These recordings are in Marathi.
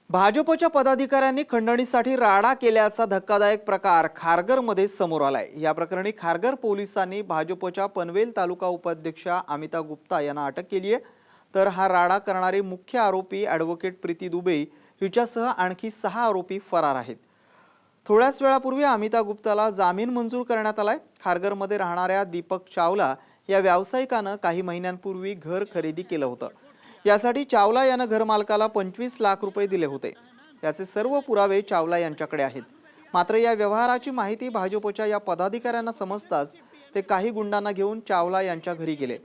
भाजपच्या पदाधिकाऱ्यांनी खंडणीसाठी राडा केल्याचा धक्कादायक प्रकार खारघरमध्ये समोर आलाय। या प्रकरणी खारघर पोलिसांनी भाजपच्या पनवेल तालुका उपाध्यक्षा अमिता गुप्ता यांना अटक केली आहे। तर हा राडा करणारे मुख्य आरोपी ॲडव्होकेट प्रीती दुबे हिच्यासह आणखी 6 आरोपी फरार आहेत। थोड्याच वेळापूर्वी अमिता गुप्ताला जामीन मंजूर करण्यात आलाय। खारघरमध्ये राहणाऱ्या दीपक चावला या व्यावसायिकानं काही महिन्यांपूर्वी घर खरेदी केलं होतं। यासाठी चावला यानं घरमालकाला 25 लाख रुपये दिले होते। याचे सर्व पुरावे चावला यांच्याकडे आहेत। मात्र या व्यवहाराची माहिती भाजपच्या या पदाधिकाऱ्यांना समजताच ते काही गुंडांना घेऊन चावला यांच्या घरी गेले।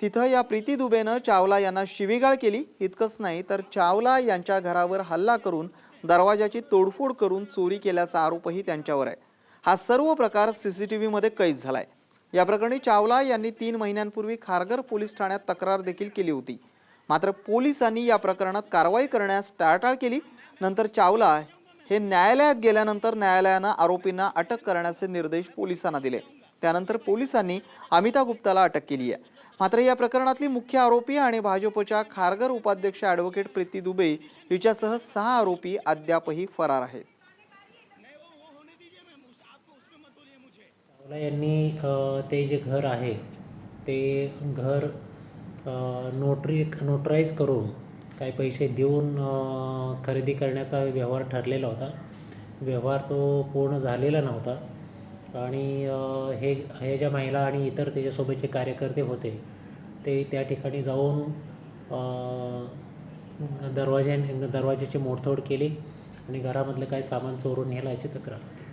तिथं या प्रीती दुबेनं चावला यांना शिवीगाळ केली। इतकंच नाही तर चावला यांच्या घरावर हल्ला करून दरवाजाची तोडफोड करून चोरी केल्याचा आरोपही त्यांच्यावर आहे। हा सर्व प्रकार सीसीटीव्ही मध्ये कैद झालाय। या प्रकरणी चावला यांनी 3 महिन्यांपूर्वी खारघर पोलीस ठाण्यात तक्रार देखील केली होती। मात्र पोलिसांनी या प्रकरणात कारवाई करण्यास टाळाटाळ केली। नंतर चावला हे न्यायालयात गेल्यानंतर न्यायालयानं आरोपींना अटक करण्याचे निर्देश पोलिसांना दिले। त्यानंतर पोलिसांनी अमिता गुप्ताला अटक केली आहे। मात्र या प्रकरणातली मुख्य आरोपी आणि भाजपच्या खारघर उपाध्यक्ष ॲडव्होकेट प्रीती दुबे हिच्यासह 6 आरोपी अद्यापही फरार आहेत। चावला यांनी ते जे घर आहे ते घर नोटराईज करून काही पैसे देऊन खरेदी करण्याचा व्यवहार ठरलेला होता। व्यवहार तो पूर्ण झालेला नव्हता आणि हे ज्या महिला आणि इतर त्याच्यासोबतचे कार्यकर्ते होते ते त्या ठिकाणी जाऊन दरवाजाची मोडतोड केली आणि घरामधलं काही सामान चोरून नेलं अशी तक्रार होती।